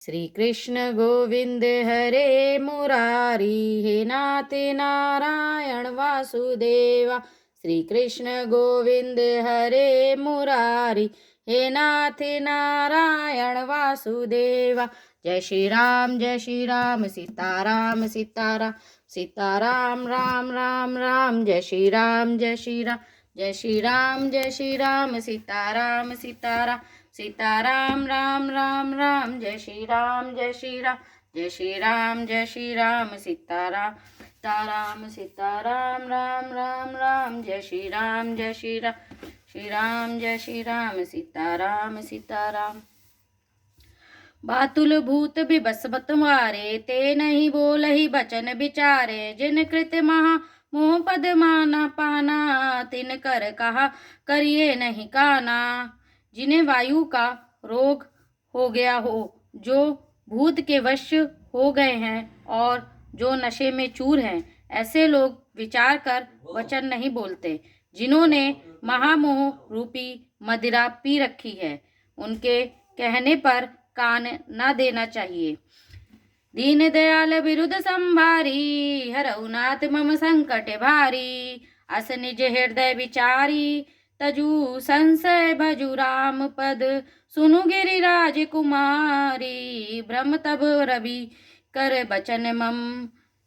श्री कृष्ण गोविंद हरे मुरारी, हे नाथ नारायण वासुदेवा। श्री कृष्ण गोविंद हरे मुरारी, हे नाथ नारायण वासुदेवा। जय श्री राम सीताराम सीताराम सीताराम राम राम राम। जय श्री राम जय श्री राम जय श्री राम जय श्री राम सीताराम सीताराम सीताराम राम राम राम। जय श्री राम जय श्री राम जय श्री राम जय श्री राम सीताराम सीताराम सीताराम राम राम राम। जय श्री राम जय श्री राम जय श्री राम सीताराम सीताराम। बातुल भूत बिबस बतवारे, ते नहीं बोलहि बचन बिचारे। जिन कृत महा मोह पद माना पाना, तिन कर कहा करिए नहीं काना। जिन्हें वायु का रोग हो गया हो, जो भूत के वश हो गए हैं और जो नशे में चूर हैं, ऐसे लोग विचार कर वचन नहीं बोलते। जिन्होंने महामोह रूपी मदिरा पी रखी है, उनके कहने पर कान न देना चाहिए। दीन दयाल बिरुद संभारी, हरऊ नाथ मम संकट भारी। अस निज हृदय विचारी, तजु संशय भजु राम पद। सुनु गिरिराज कुमारी, भ्रम तब रवि कर बचन मम।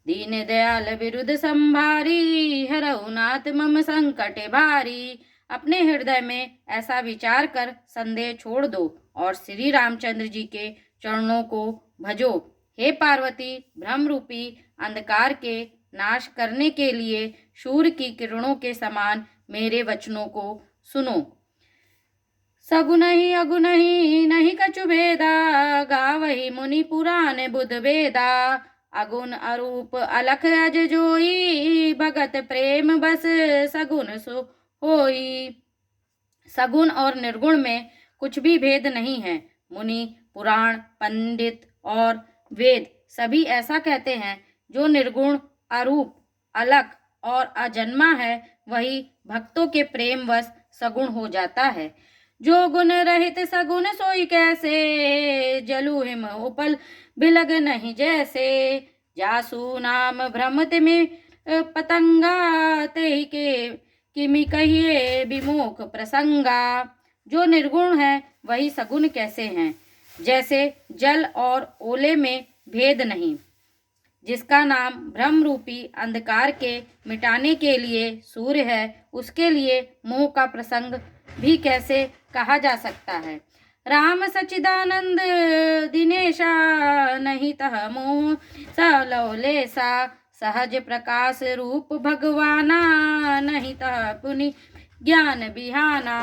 दीन दयाल बिरुद संभारी, हरऊ नाथ मम संकट भारी। अपने हृदय में ऐसा विचार कर संदेह छोड़ दो और श्री रामचंद्र जी के चरणों को भजो। हे पार्वती, भ्रम रूपी अंधकार के नाश करने के लिए सूर्य की किरणों के समान मेरे वचनों को सुनो। सगुन ही अगुन ही नहीं कछु भेदा, गावहि मुनि पुराण बुध वेदा। अगुण अरूप अलख अज जोई, भगत प्रेम बस सगुन सो होई। सगुण और निर्गुण में कुछ भी भेद नहीं है। मुनि, पुराण, पंडित और वेद सभी ऐसा कहते हैं। जो निर्गुण, अरूप, अलग और अजन्मा है, वही भक्तों के प्रेम वश सगुण हो जाता है। जो गुण रहित सगुण सोई कैसे, जलु हिम उपल बिलग नहीं जैसे। जासु नाम भ्रमत में पतंगा, तेहि के किमि कहिए विमुख प्रसंगा। जो निर्गुण है वही सगुण कैसे हैं, जैसे जल और ओले में भेद नहीं। जिसका नाम भ्रम रूपी अंधकार के मिटाने के लिए सूर्य है, उसके लिए मोह का प्रसंग भी कैसे कहा जा सकता है। राम सच्चिदानंद दिनेशा, नहीं तह मोह सलौलेसा। सहज प्रकाश रूप भगवाना, नहीं तह पुनि ज्ञान बिहाना।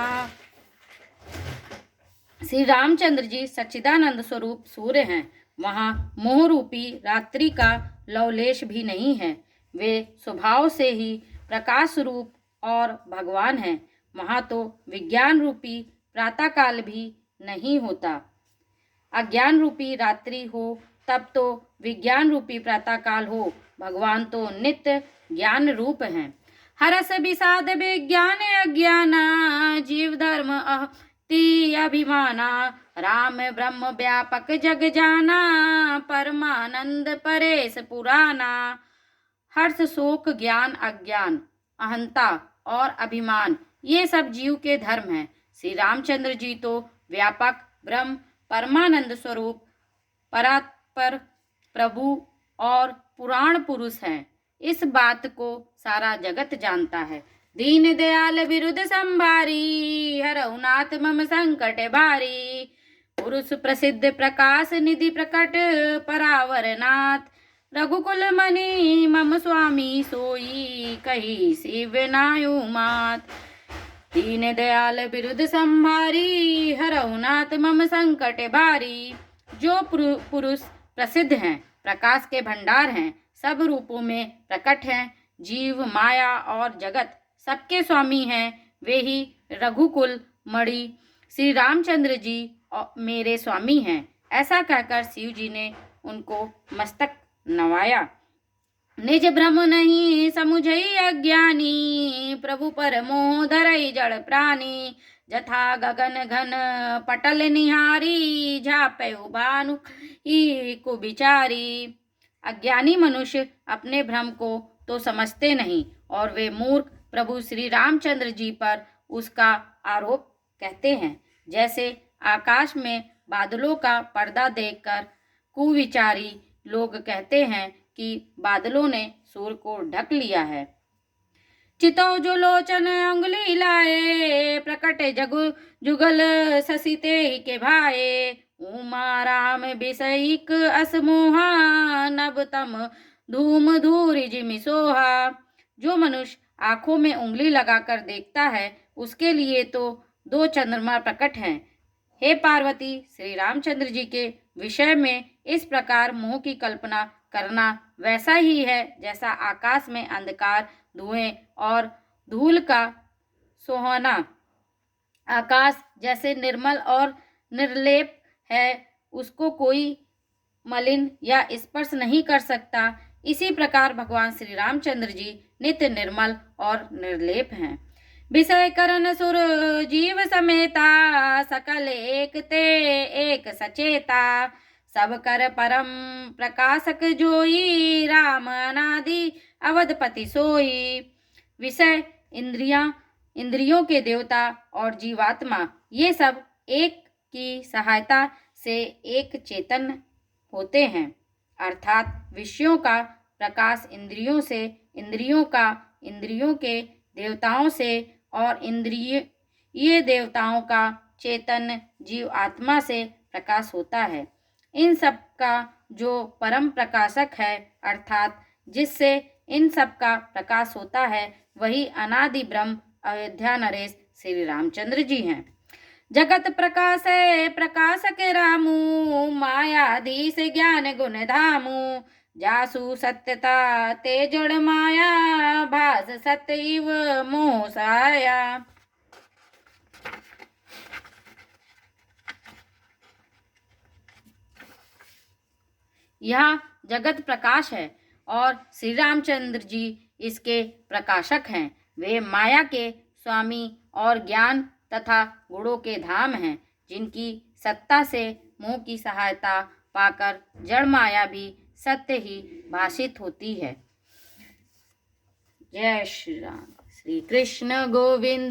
श्री रामचंद्र जी सच्चिदानंद स्वरूप सूर्य हैं। वहाँ मोह रूपी रात्रि का लवलेश भी नहीं है। वे स्वभाव से ही प्रकाश रूप और भगवान हैं। वहाँ तो विज्ञान रूपी प्रातःकाल भी नहीं होता। अज्ञान रूपी रात्रि हो तब तो विज्ञान रूपी प्रातःकाल हो। भगवान तो नित्य ज्ञान रूप हैं। हरस विषाद विज्ञान अज्ञाना, जीव धर्म ती अभिमाना। राम ब्रह्म व्यापक जग जाना, परमानंद परेश पुराना। हर्ष शोक ज्ञान अज्ञान, अहंता और अभिमान, ये सब जीव के धर्म हैं। श्री रामचंद्र जी तो व्यापक ब्रह्म, परमानंद स्वरूप, परात्पर प्रभु और पुराण पुरुष हैं। इस बात को सारा जगत जानता है। दीन दयाल बिरुद संभारी, हरऊ नाथ मम संकट भारी। पुरुष प्रसिद्ध प्रकाश निधि प्रकट, परावर नाथ। रघुकुल मणि मम स्वामी सोई, कही शिव नायु मात। दीन दयाल बिरुद संभारी, हरऊ नाथ मम संकट भारी। जो पुरुष प्रसिद्ध हैं, प्रकाश के भंडार हैं, सब रूपों में प्रकट हैं, जीव माया और जगत सबके स्वामी हैं, वे ही रघुकुल मणि श्री रामचंद्र जी मेरे स्वामी हैं। ऐसा कहकर शिव जी ने उनको मस्तक नवाया। निज भ्रम नहीं समुझई अज्ञानी, प्रभु पर मोह धरई जड़ प्राणी। जथा गगन घन पटल निहारी, झापयु भानु ही कुबिचारी। अज्ञानी मनुष्य अपने भ्रम को तो समझते नहीं और वे मूर्ख प्रभु श्री रामचंद्र जी पर उसका आरोप कहते हैं। जैसे आकाश में बादलों का पर्दा देखकर कुविचारी लोग कहते हैं कि बादलों ने सूर्य को ढक लिया है। चितो जो लोचन अंगुली लाए, प्रकट जगु जुगल ससिते के भाए। उमा राम बिसईक असमोहा, नभ तम धूम धूरि जिमि सोहा। जो मनुष्य आंखों में उंगली लगाकर देखता है, उसके लिए तो दो चंद्रमा प्रकट हैं। हे पार्वती, श्री रामचंद्र जी के विषय में इस प्रकार मोह की कल्पना करना वैसा ही है जैसा आकाश में अंधकार, धुएं और धूल का सोहाना। आकाश जैसे निर्मल और निर्लेप है, उसको कोई मलिन या स्पर्श नहीं कर सकता, इसी प्रकार भगवान श्री रामचंद्र जी नित्य निर्मल और निर्लेप हैं। विषय करन सुर जीव समेता, सकल एक ते एक सचेता। सब कर परम प्रकाशक जोई, राम अनादि अवधपति सोई। विषय, इंद्रियों के देवता और जीवात्मा, ये सब एक की सहायता से एक चेतन होते हैं। अर्थात विषयों का प्रकाश इंद्रियों से, इंद्रियों का इंद्रियों के देवताओं से और इंद्रिय देवताओं का चेतन जीव आत्मा से प्रकाश होता है। इन सब का जो परम प्रकाशक है, अर्थात जिससे इन सब का प्रकाश होता है, वही अनादि ब्रह्म अयोध्या नरेश श्री रामचंद्र जी हैं। जगत प्रकाश है प्रकाशक रामू, मायाधीश ज्ञान गुण धामू। जासु सत्यता ते जड़ माया, भास सत्य इव मोह साया। यह जगत प्रकाश है और श्री रामचंद्र जी इसके प्रकाशक हैं। वे माया के स्वामी और ज्ञान तथा गुणों के धाम हैं, जिनकी सत्ता से मोह की सहायता पाकर जड़ माया भी सत्य ही भाषित होती है। जय श्री राम। श्री कृष्ण गोविंद।